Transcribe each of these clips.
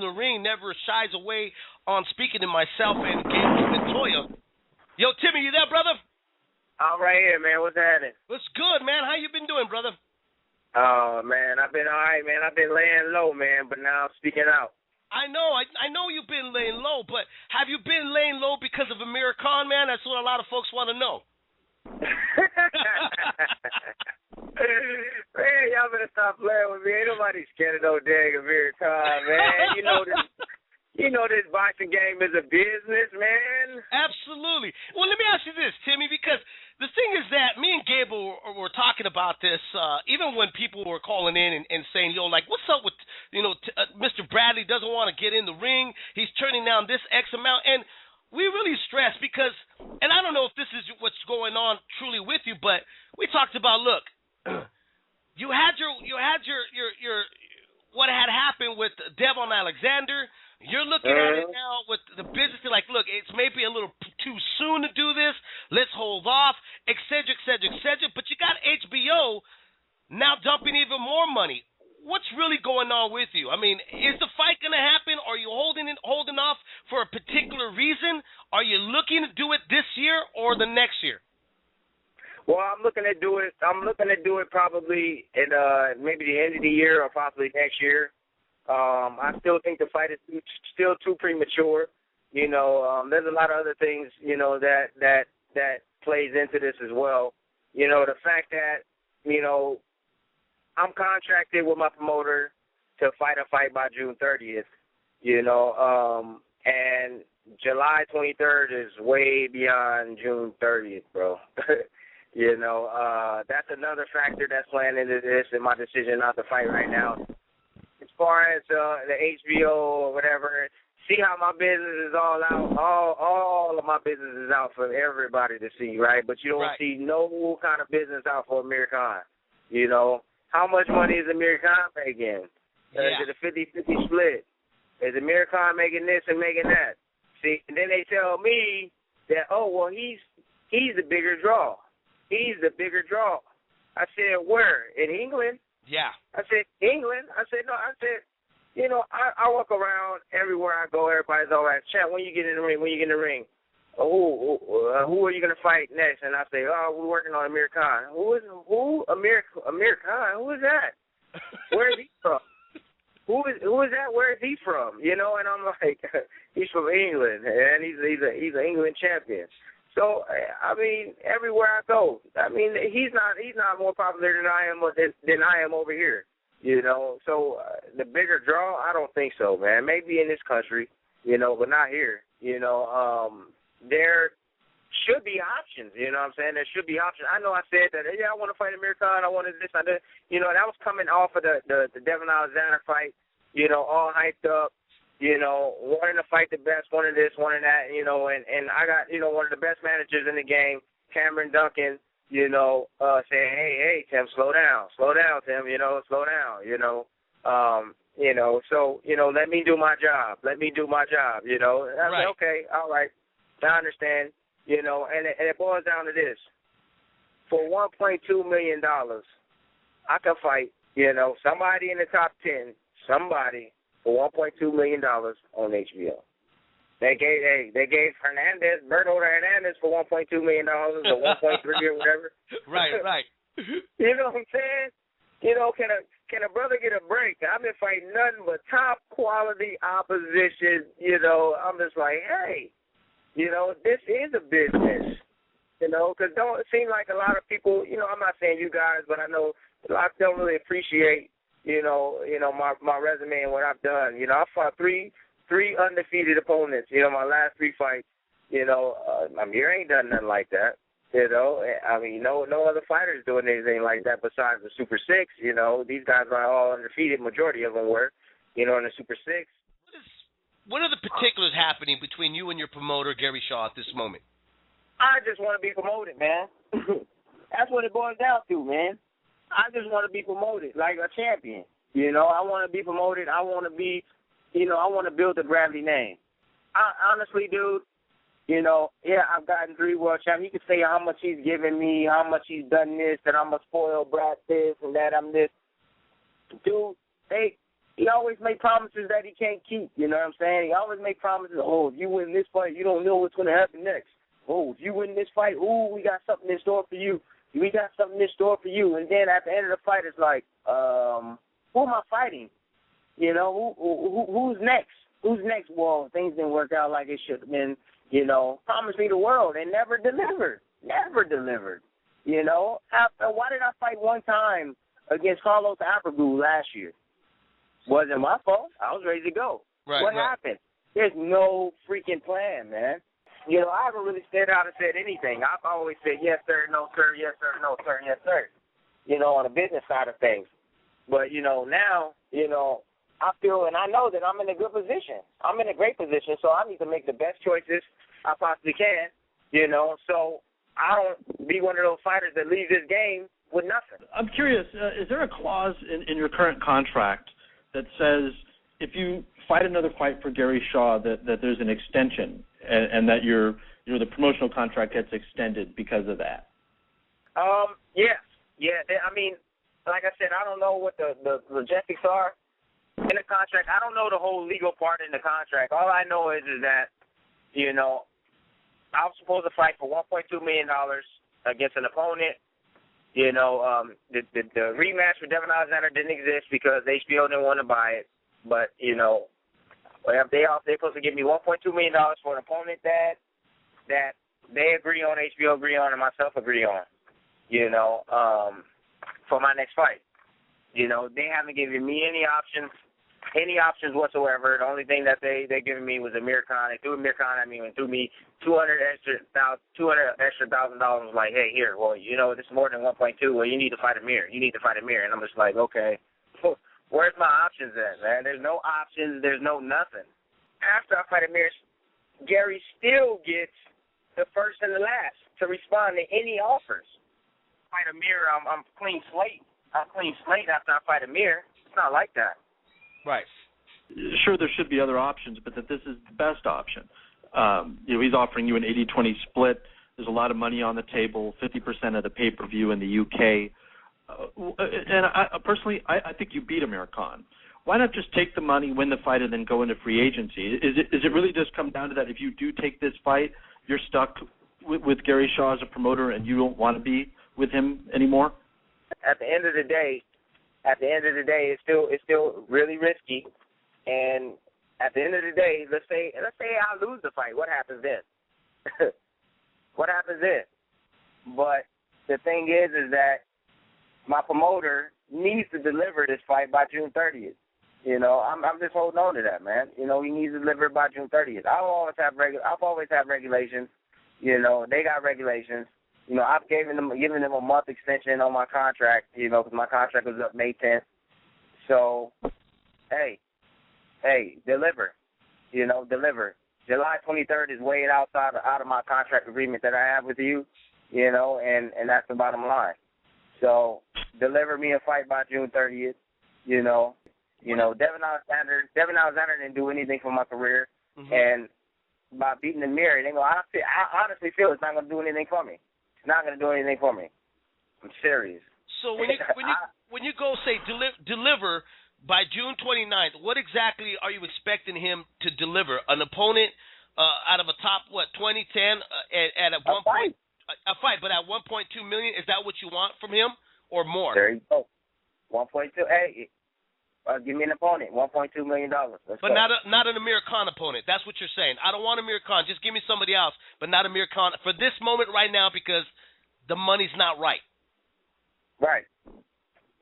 the ring never shies away on speaking to myself and Gabe Montoya. Yo, Timmy, you there, brother? I'm right here, man. What's happening? What's good, man? How you been doing, brother? Oh, man, I've been all right, man. I've been laying low, man, but now I'm speaking out. I know you've been laying low, but have you been laying low because of Amir Khan, man? That's what a lot of folks want to know. Man, y'all better stop playing with me. Ain't nobody scared of no dang Amir Khan, man. You know this boxing game is a business, man. Absolutely. Well, let me ask you this, Timmy, because the thing is that me and Gable were talking about this, even when people were calling in and saying, yo, like, what's up with, Mr. Bradley doesn't want to get in the ring. He's turning down this X amount. And we really stress because, and I don't know if this is what's going on truly with you, but we talked about, look, you had your what had happened with Devon Alexander. You're looking at it now with the business, like, look, it's maybe a little too soon to do this. Let's hold off, et cetera, et cetera, et cetera. But you got HBO now dumping even more money. What's really going on with you? I mean, is the fight going to happen? Are you holding off for a particular reason? Are you looking to do it this year or the next year? Well, I'm looking to do it probably at maybe the end of the year or possibly next year. I still think the fight is still too premature. There's a lot of other things, that plays into this as well. The fact that, I'm contracted with my promoter to fight a fight by June 30th, and July 23rd is way beyond June 30th, bro. That's another factor that's playing into this and my decision not to fight right now. As far as the HBO or whatever, see how my business is all out. All of my business is out for everybody to see, right? But you don't see no kind of business out for Amir Khan. How much money is Amir Khan making? Is it a 50-50 split? Is Amir Khan making this and making that? See, and then they tell me that, he's the bigger draw. He's the bigger draw. I said, where? In England? Yeah. I said, England? I said, no. I said, I walk around everywhere I go. Everybody's all right. Chat, when you get in the ring? When you get in the ring? Who are you going to fight next? And I say, we're working on Amir Khan. Who? Amir Khan? Who is that? Where is he from? Who is that? Where is he from? And I'm like, he's from England, and he's an England champion. So, I mean, everywhere I go, I mean, he's not more popular than I am over here, So, the bigger draw, I don't think so, man. Maybe in this country, but not here. There should be options, you know what I'm saying? There should be options. I know I said that, I want to fight Amir Khan, I wanted this, I did. That was coming off of the Devon Alexander fight, all hyped up. Wanting to fight the best, wanting this, wanting that, and I got, one of the best managers in the game, Cameron Duncan, saying, hey, Tim, slow down, Tim, slow down, so, let me do my job. I said, okay, all right, I understand, and it boils down to this. For $1.2 million, I can fight, somebody in the top 10, for $1.2 million on HBO. They gave Berto Hernandez for $1.2 million or 1.3 or whatever. Right. You know what I'm saying? Can a brother get a break? I've been fighting nothing but top quality opposition. I'm just like, hey, this is a business. Because it seems like a lot of people. I'm not saying you guys, but I know a lot of people don't really appreciate. My resume and what I've done. I fought three undefeated opponents. My last 3 fights. Amir ain't done nothing like that. No other fighters doing anything like that besides the Super 6. These guys are all undefeated. Majority of them were, in the Super 6. What are the particulars happening between you and your promoter, Gary Shaw, at this moment? I just want to be promoted, man. That's what it boils down to, man. I just want to be promoted like a champion. I want to be promoted. I want to be, I want to build the Bradley name. Honestly, dude, I've gotten 3 world champions. You can say how much he's given me, how much he's done this, that I'm a spoiled brat, this and that, I'm this. Dude, he always make promises that he can't keep. You know what I'm saying? He always make promises. Oh, if you win this fight, you don't know what's going to happen next. Oh, if you win this fight, ooh, we got something in store for you. We got something in store for you. And then at the end of the fight, it's like, who am I fighting? You know, who's next? Who's next? Well, things didn't work out like it should have been. You know, promised me the world and never delivered. Never delivered. You know, why did I fight one time against Carlos Abreu last year? Wasn't my fault. I was ready to go. What happened? There's no freaking plan, man. You know, I haven't really stood out and said anything. I've always said yes, sir, no, sir, yes, sir, no, sir, yes, sir, you know, on the business side of things. But, you know, now, you know, I feel and I know that I'm in a good position. I'm in a great position, so I need to make the best choices I possibly can, you know, so I don't be one of those fighters that leave this game with nothing. I'm curious, is there a clause in your current contract that says if you fight another fight for Gary Shaw that there's an extension and that the promotional contract gets extended because of that? Yes. Yeah, I mean, like I said, I don't know what the logistics are in the contract. I don't know the whole legal part in the contract. All I know is that, you know, I was supposed to fight for $1.2 million against an opponent. You know, the rematch for Devin Alexander didn't exist because HBO didn't want to buy it. But, you know, they're supposed to give me $1.2 million for an opponent that they agree on, HBO agree on, and myself agree on, you know, for my next fight. You know, they haven't given me any options whatsoever. The only thing that they given me was Amir Khan. They threw Amir Khan at me and threw me $200 extra $1,000. Was like, hey, here, well, you know, this is more than 1.2. Well, you need to fight Amir. You need to fight Amir. And I'm just like, okay, where's my options at, man? There's no options. There's no nothing. After I fight Amir, Gary still gets the first and the last to respond to any offers. Fight Amir, I'm clean slate. I'm clean slate after I fight Amir. It's not like that. Right. Sure, there should be other options, but that this is the best option. You know, he's offering you an 80-20 split. There's a lot of money on the table, 50% of the pay-per-view in the UK. And personally, I think you beat Amir Khan. Why not just take the money, win the fight, and then go into free agency? Is it really just come down to that? If you do take this fight, you're stuck with Gary Shaw as a promoter, and you don't want to be with him anymore? At the end of the day, it's still really risky. And at the end of the day, let's say I lose the fight. What happens then? What happens then? But the thing is that my promoter needs to deliver this fight by June 30th. You know, I'm just holding on to that, man. You know, he needs to deliver it by June 30th. I've always had regulations. You know, they got regulations. You know, I've given them a month extension on my contract. You know, because my contract was up May 10th. So, hey, deliver. You know, deliver. July 23rd is way out of my contract agreement that I have with you. You know, and that's the bottom line. So, deliver me a fight by June 30th. You know, Devin Alexander didn't do anything for my career, and by beating Amir, I honestly feel it's not going to do anything for me. It's not going to do anything for me. I'm serious. So when you go say deliver by June 29th, what exactly are you expecting him to deliver? An opponent out of a top 20, 10 at a point. A fight, but at $1.2 million, is that what you want from him or more? There you go. 1.2. Hey, give me an opponent. $1.2 million. But not an Amir Khan opponent. That's what you're saying. I don't want Amir Khan. Just give me somebody else, but not Amir Khan for this moment right now because the money's not right. Right.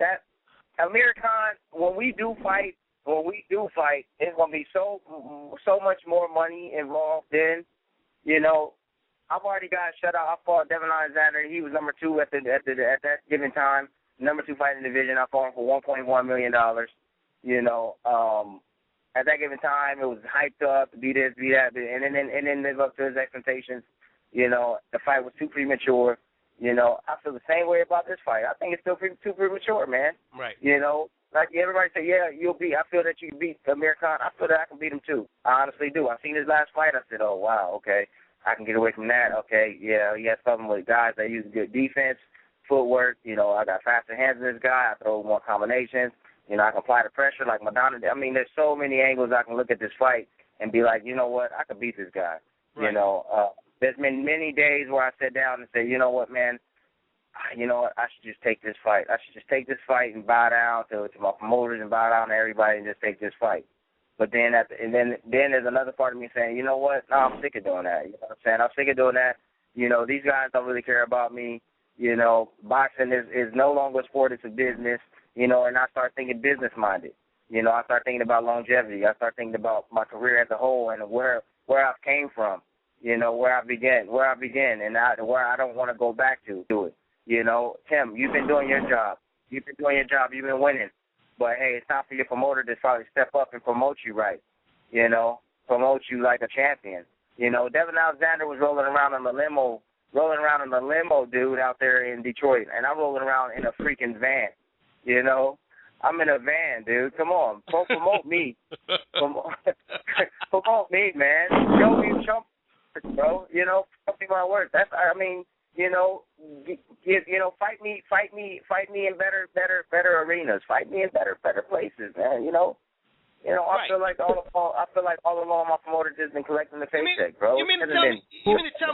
That Amir Khan. When we do fight, it's gonna be so much more money involved. Then, you know. I've already got shut out. I fought Devin Alexander. He was number 2 at that given time. Number 2 fight in the division. I fought him for $1.1 million. You know, at that given time, it was hyped up to be this, be that, and then live up to his expectations. You know, the fight was too premature. You know, I feel the same way about this fight. I think it's still too premature, man. Right. You know, like everybody say, yeah, you'll beat. I feel that you can beat Amir Khan. I feel that I can beat him too. I honestly do. I seen his last fight. I said, oh wow, okay. I can get away from that. Okay, yeah, he has something with guys that use good defense, footwork. You know, I got faster hands than this guy. I throw more combinations. You know, I can apply the pressure like Madonna did. I mean, there's so many angles I can look at this fight and be like, you know what, I could beat this guy. Right. You know, there's been many days where I sat down and said, you know what, man, you know what, I should just take this fight. I should just take this fight and bow down to my promoters and bow down to everybody and just take this fight. But then then there's another part of me saying, you know what, no, I'm sick of doing that. You know what I'm saying? I'm sick of doing that. You know, these guys don't really care about me. You know, boxing is no longer a sport, it's a business. You know, and I start thinking business-minded. You know, I start thinking about longevity. I start thinking about my career as a whole and where I've came from. You know, where I began, and where I don't want to go back to do it. You know, Tim, you've been doing your job. You've been winning. But, hey, it's time for your promoter to probably step up and promote you right. You know, promote you like a champion. You know, Devin Alexander was rolling around in the limo, dude, out there in Detroit, and I'm rolling around in a freaking van. You know, I'm in a van, dude. Come on, promote me. Promote me, man. Show me, bro. You know, show me my work. You know, fight me in better arenas. Fight me in better places, man. You know, right. I feel like all along my promoter just been collecting the paycheck, bro. You mean to tell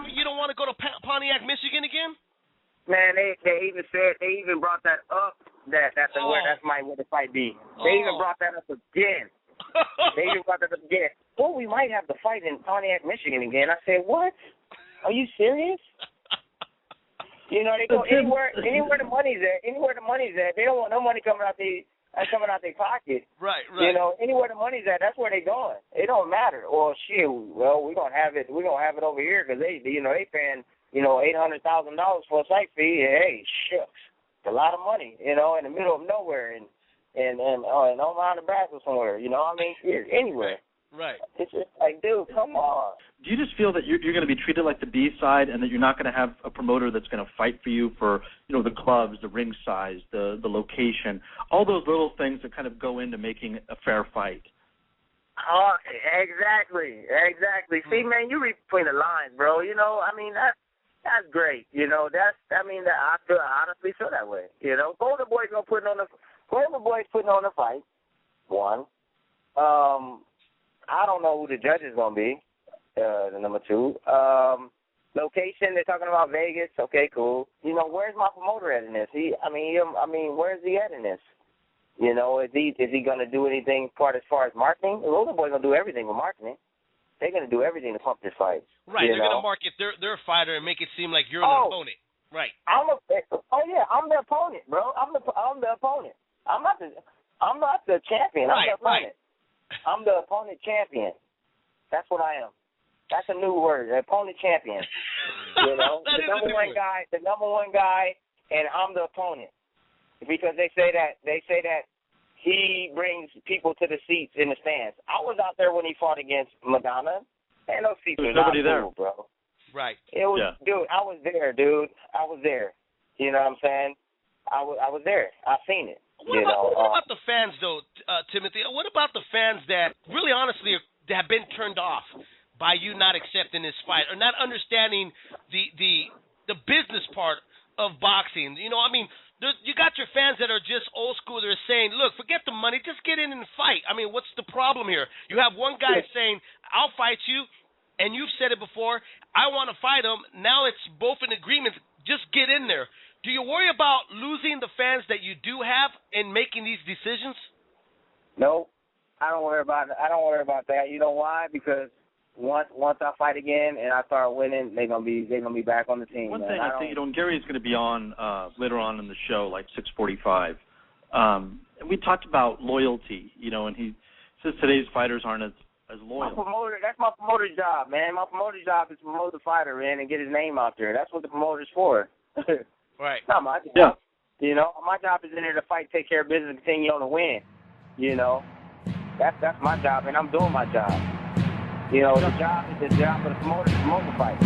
me you don't want to go to Pontiac, Michigan again? Man, they even brought that up. That's where the fight be. They even brought that up again. Well, we might have the fight in Pontiac, Michigan again. I said, what? Are you serious? You know, they go anywhere the money's at. They don't want no money coming out their pocket. Right. You know, anywhere the money's at, that's where they going. It don't matter. Well, shit. Well, we're gonna have it over here because they paying $800,000 for a site fee. Hey, shucks, it's a lot of money. You know, in the middle of nowhere in Omaha, Nebraska somewhere. You know, I mean, anywhere. Right. It's just like, dude, come on. Do you just feel that you're going to be treated like the B side, and that you're not going to have a promoter that's going to fight for you for, the clubs, the ring size, the location, all those little things that kind of go into making a fair fight? Oh, exactly. See, man, you read between the lines, bro. You know, I mean, that's great. You know, I honestly feel that way. You know, Golden Boy's putting on the fight. One. I don't know who the judge is going to be, the number two. Location, they're talking about Vegas. Okay, cool. You know, where's my promoter at in this? Where's he at in this? You know, is he going to do anything as far as marketing? The Golden Boy's going to do everything with marketing. They're going to do everything to pump this fight. Right, they're going to market their fighter and make it seem like you're an opponent. Right. I'm the opponent, bro. I'm the opponent. I'm not the champion. I'm the opponent. I'm the opponent champion. That's what I am. That's a new word, the opponent champion. You know, the number one guy, and I'm the opponent. Because they say that he brings people to the seats in the stands. I was out there when he fought against Madonna, and those seats were not full, bro. Right. It was, yeah. Dude, I was there, dude. I was there. You know what I'm saying? I was there. I seen it. What about the fans, though, Timothy? What about the fans that really, honestly, have been turned off by you not accepting this fight or not understanding the business part of boxing? You know, I mean, you got your fans that are just old school. They're saying, look, forget the money. Just get in and fight. I mean, what's the problem here? You have one guy saying, I'll fight you, and you've said it before, I want to fight him. Now it's both in agreement. Just get in there. Do you worry about losing the fans that you do have in making these decisions? No, I don't worry about that. You know why? Because once I fight again and I start winning, they're gonna be back on the team. One thing I think, Gary's going to be on later on in the show, like 6:45. And we talked about loyalty, and he says today's fighters aren't as loyal. That's my promoter's job, man. My promoter's job is to promote the fighter, man, and get his name out there. That's what the promoter's for. Right. Not my job. Yeah. You know, my job is in there to fight, take care of business, and continue on to win. You know, that's my job, and I'm doing my job. You know, the job is the job of the promoter to promote the fight.